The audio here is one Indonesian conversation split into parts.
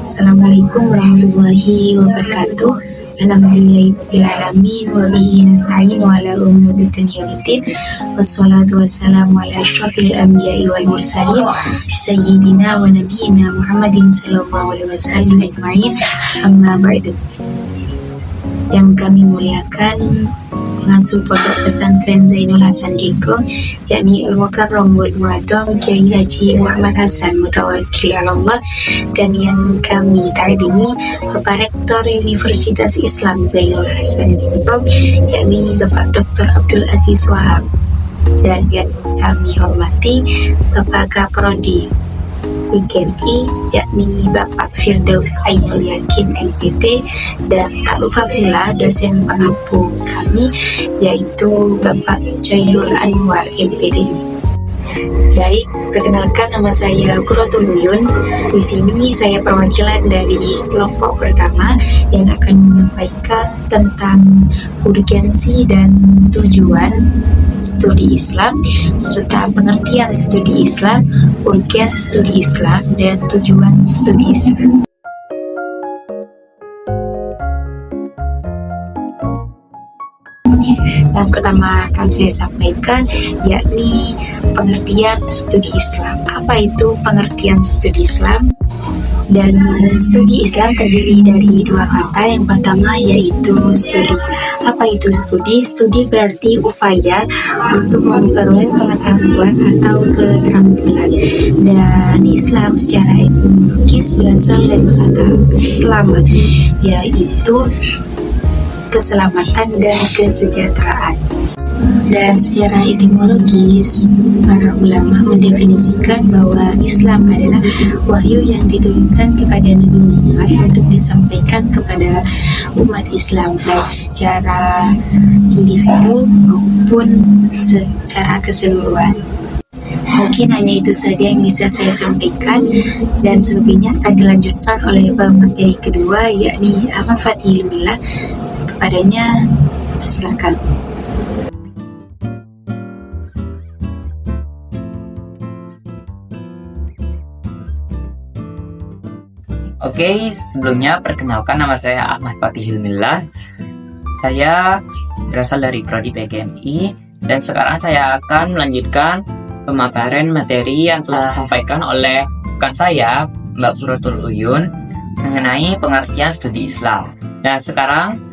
Assalamualaikum warahmatullahi wabarakatuh. Alhamdulillahirrahmanirrahim. Wa bihi nasta'in wa ala umuri dunya waddin. Wassalatu wassalamu ala asyrafil anbiya'i wal mursalin sayyidina wa nabiyyina Muhammadin sallallahu alaihi wasallam ajma'in. Amma ba'du. Yang kami muliakan pengasuh Pondok Pesantren Zainul Hasan Diko, yakni Al-Mukarram wal Mu'azzam Kiai Haji Muhammad Hasan Mutawakkil 'ala Allah, dan yang kami ta'zimi Bapak Rektor Universitas Islam Zainul Hasan Diko, yakni Bapak Dr. Abdul Aziz Wahab, dan yang kami hormati Bapak Kaprodi PGMI, yakni Bapak Firdaus Ainul Yakin MPD, dan tak lupa pula dosen pengampu kami, yaitu Bapak Chairul Anwar MPD. Baik, perkenalkan, nama saya Qurratul Uyun. Di sini saya perwakilan dari kelompok pertama yang akan menyampaikan tentang urgensi dan tujuan studi Islam, serta pengertian studi Islam, urgensi studi Islam, dan tujuan studi Islam. Yang pertama akan saya sampaikan yakni pengertian studi Islam. Apa itu pengertian studi Islam? Dan studi Islam terdiri dari dua kata. Yang pertama yaitu studi. Apa itu studi? Studi berarti upaya untuk memperoleh pengetahuan atau keterampilan. Dan Islam secara etimologis berasal dari kata Islam, yaitu keselamatan dan kesejahteraan. Dan secara etimologis, para ulama mendefinisikan bahwa Islam adalah wahyu yang diturunkan kepada Nabi Muhammad untuk disampaikan kepada umat Islam, baik secara individu maupun secara keseluruhan. Mungkin hanya itu saja yang bisa saya sampaikan, dan selebihnya akan dilanjutkan oleh pemateri kedua, yakni Ahmad Fatihil Millah. Kepadanya, persilakan. Oke, sebelumnya perkenalkan, nama saya Ahmad Fatihil Millah. Saya berasal dari Prodi PGMI, dan sekarang saya akan melanjutkan pemaparan materi yang telah disampaikan oleh rekan saya, Mbak Qurratul Uyun, mengenai pengertian studi Islam. Nah, sekarang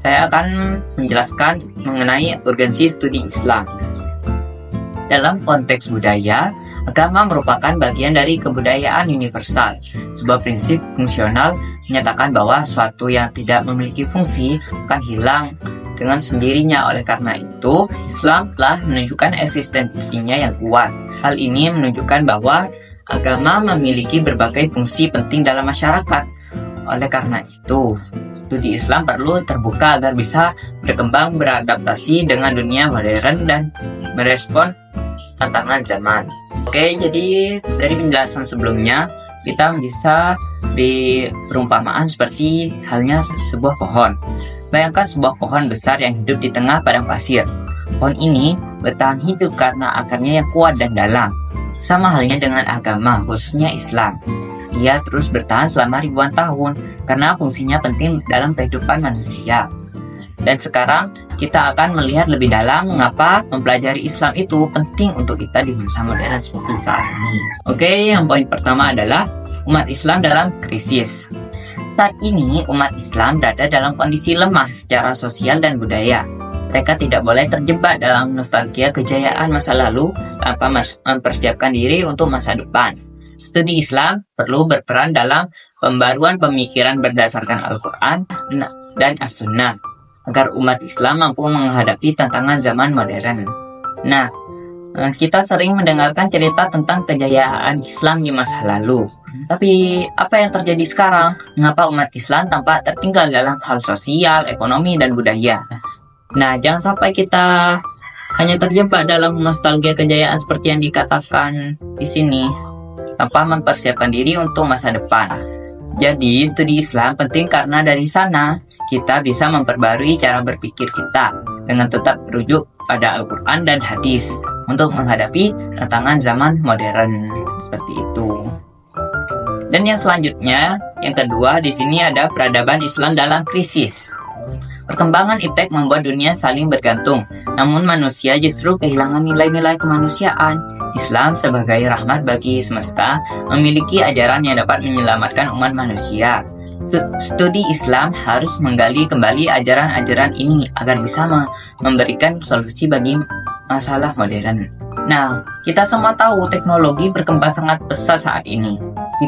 saya akan menjelaskan mengenai urgensi studi Islam. Dalam konteks budaya, agama merupakan bagian dari kebudayaan universal. Sebuah prinsip fungsional menyatakan bahwa suatu yang tidak memiliki fungsi akan hilang dengan sendirinya. Oleh karena itu, Islam telah menunjukkan eksistensinya yang kuat. Hal ini menunjukkan bahwa agama memiliki berbagai fungsi penting dalam masyarakat. Oleh karena itu, studi Islam perlu terbuka agar bisa berkembang, beradaptasi dengan dunia modern, dan merespon tantangan zaman. Oke, jadi dari penjelasan sebelumnya, kita bisa di perumpamaan seperti halnya sebuah pohon. Bayangkan sebuah pohon besar yang hidup di tengah padang pasir. Pohon ini bertahan hidup karena akarnya yang kuat dan dalam. Sama halnya dengan agama, khususnya Islam. Ia terus bertahan selama ribuan tahun karena fungsinya penting dalam kehidupan manusia. Dan sekarang kita akan melihat lebih dalam mengapa mempelajari Islam itu penting untuk kita di masa modern seperti saat ini. Oke, yang poin pertama adalah umat Islam dalam krisis. Saat ini umat Islam berada dalam kondisi lemah secara sosial dan budaya. Mereka tidak boleh terjebak dalam nostalgia kejayaan masa lalu tanpa mempersiapkan diri untuk masa depan. Studi Islam perlu berperan dalam pembaruan pemikiran berdasarkan Al-Quran dan As-Sunnah, agar umat Islam mampu menghadapi tantangan zaman modern. Nah, kita sering mendengarkan cerita tentang kejayaan Islam di masa lalu. Tapi, apa yang terjadi sekarang? Mengapa umat Islam tampak tertinggal dalam hal sosial, ekonomi, dan budaya? Nah, jangan sampai kita hanya terjebak dalam nostalgia kejayaan seperti yang dikatakan di sini, tanpa mempersiapkan diri untuk masa depan. Jadi, studi Islam penting karena dari sana kita bisa memperbarui cara berpikir kita dengan tetap merujuk pada Al-Quran dan hadis untuk menghadapi tantangan zaman modern seperti itu. Dan yang selanjutnya, Yang kedua, di sini ada peradaban Islam dalam krisis. Perkembangan iptek membuat dunia saling bergantung, namun manusia justru kehilangan nilai-nilai kemanusiaan. Islam sebagai rahmat bagi semesta memiliki ajaran yang dapat menyelamatkan umat manusia. Studi Islam harus menggali kembali ajaran-ajaran ini agar bisa memberikan solusi bagi masalah modern. Nah, kita semua tahu teknologi berkembang sangat pesat saat ini.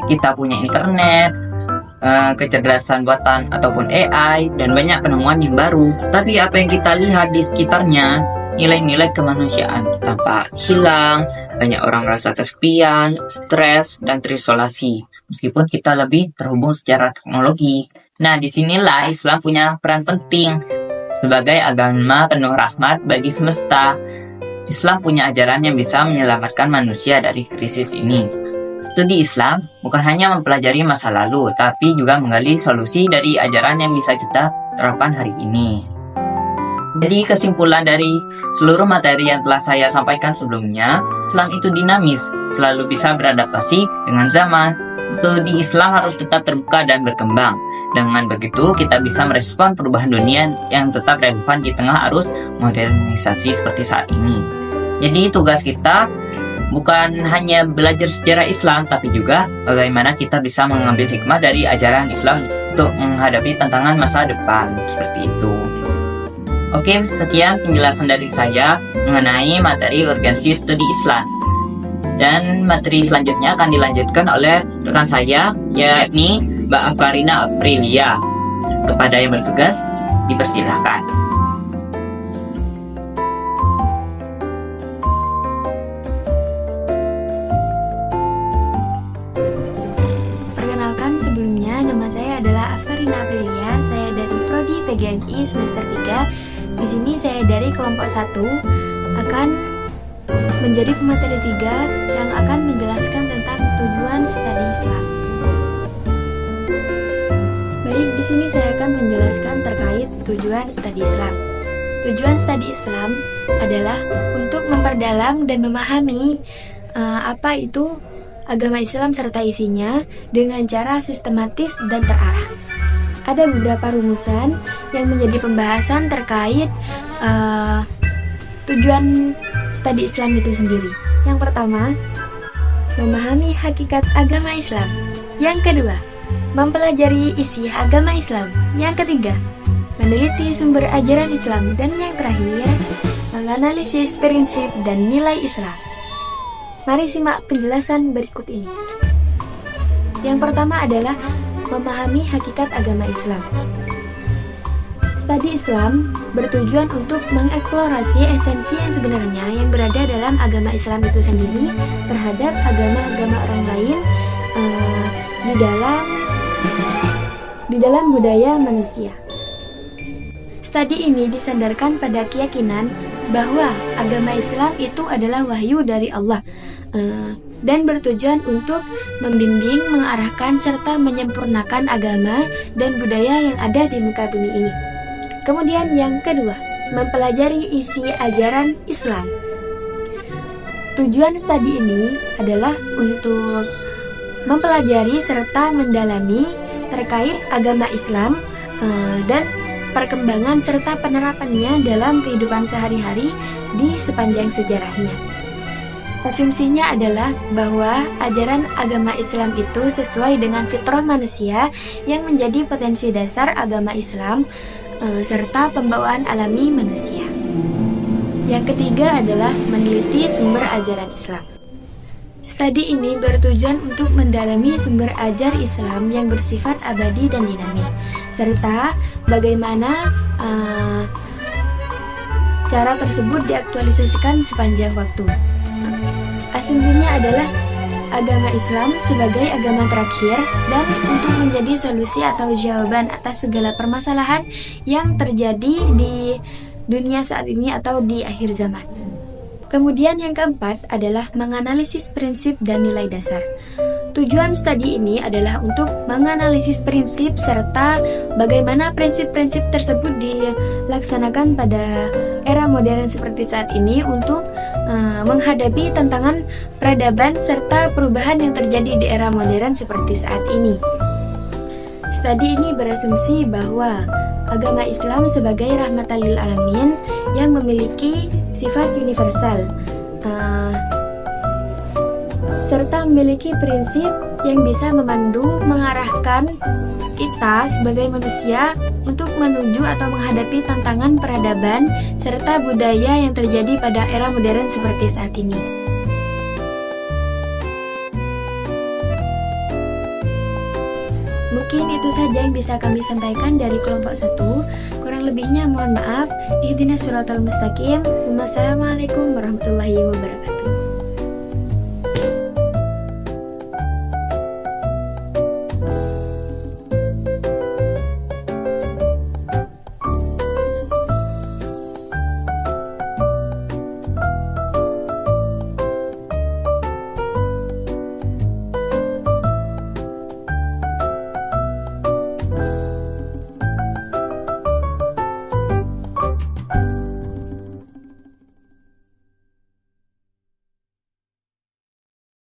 Kita punya internet, kecerdasan buatan ataupun AI, dan banyak penemuan yang baru. Tapi apa yang kita lihat di sekitarnya, nilai-nilai kemanusiaan tampak hilang. Banyak orang merasa kesepian, stres, dan terisolasi. Meskipun kita lebih terhubung secara teknologi. Nah, disinilah Islam punya peran penting. Sebagai agama penuh rahmat bagi semesta, Islam punya ajaran yang bisa menyelamatkan manusia dari krisis ini. Studi Islam bukan hanya mempelajari masa lalu, tapi juga menggali solusi dari ajaran yang bisa kita terapkan hari ini. Jadi kesimpulan dari seluruh materi yang telah saya sampaikan sebelumnya, Islam itu dinamis, selalu bisa beradaptasi dengan zaman. Studi Islam harus tetap terbuka dan berkembang. Dengan begitu, kita bisa merespon perubahan dunia yang tetap relevan di tengah arus modernisasi seperti saat ini. Jadi tugas kita bukan hanya belajar sejarah Islam, tapi juga bagaimana kita bisa mengambil hikmah dari ajaran Islam untuk menghadapi tantangan masa depan, seperti itu. Oke, sekian penjelasan dari saya mengenai materi urgensi studi Islam. Dan materi selanjutnya akan dilanjutkan oleh rekan saya, yakni Mbak Afarina Aprilia. Kepada yang bertugas, dipersilahkan. Perkenalkan, sebelumnya nama saya adalah Afarina Aprilia. Saya dari Prodi PGMI semester 3. Di sini saya dari kelompok 1 akan menjadi pemateri 3 yang akan menjelaskan tentang tujuan studi Islam. Baik, di sini saya akan menjelaskan terkait tujuan studi Islam. Tujuan studi Islam adalah untuk memperdalam dan memahami apa itu agama Islam serta isinya dengan cara sistematis dan terarah. Ada beberapa rumusan yang menjadi pembahasan terkait tujuan studi Islam itu sendiri. Yang pertama, memahami hakikat agama Islam. Yang kedua, mempelajari isi agama Islam. Yang ketiga, meneliti sumber ajaran Islam. Dan yang terakhir, menganalisis prinsip dan nilai Islam. Mari simak penjelasan berikut ini. Yang pertama adalah memahami hakikat agama Islam. Studi Islam bertujuan untuk mengeksplorasi esensi yang sebenarnya yang berada dalam agama Islam itu sendiri terhadap agama-agama orang lain di dalam budaya manusia. Studi ini disandarkan pada keyakinan bahwa agama Islam itu adalah wahyu dari Allah dan bertujuan untuk membimbing, mengarahkan, serta menyempurnakan agama dan budaya yang ada di muka bumi ini. Kemudian yang kedua, mempelajari isi ajaran Islam. Tujuan studi ini adalah untuk mempelajari serta mendalami terkait agama Islam dan perkembangan serta penerapannya dalam kehidupan sehari-hari di sepanjang sejarahnya. Asumsinya adalah bahwa ajaran agama Islam itu sesuai dengan fitrah manusia yang menjadi potensi dasar agama Islam serta pembawaan alami manusia. Yang ketiga adalah meneliti sumber ajaran Islam. Studi ini bertujuan untuk mendalami sumber ajar Islam yang bersifat abadi dan dinamis, serta bagaimana cara tersebut diaktualisasikan sepanjang waktu. Asumsinya adalah agama Islam sebagai agama terakhir dan untuk menjadi solusi atau jawaban atas segala permasalahan yang terjadi di dunia saat ini atau di akhir zaman. Kemudian yang keempat adalah menganalisis prinsip dan nilai dasar. Tujuan studi ini adalah untuk menganalisis prinsip serta bagaimana prinsip-prinsip tersebut dilaksanakan pada era modern seperti saat ini untuk menghadapi tantangan peradaban serta perubahan yang terjadi di era modern seperti saat ini. tadi ini berasumsi bahwa agama Islam sebagai rahmatan lil alamin yang memiliki sifat universal, serta memiliki prinsip yang bisa memandu, mengarahkan kita sebagai manusia untuk menuju atau menghadapi tantangan peradaban serta budaya yang terjadi pada era modern seperti saat ini. Mungkin itu saja yang bisa kami sampaikan dari kelompok 1. Kurang lebihnya mohon maaf. Ihdinas siratal mustaqim. Wassalamualaikum warahmatullahi wabarakatuh.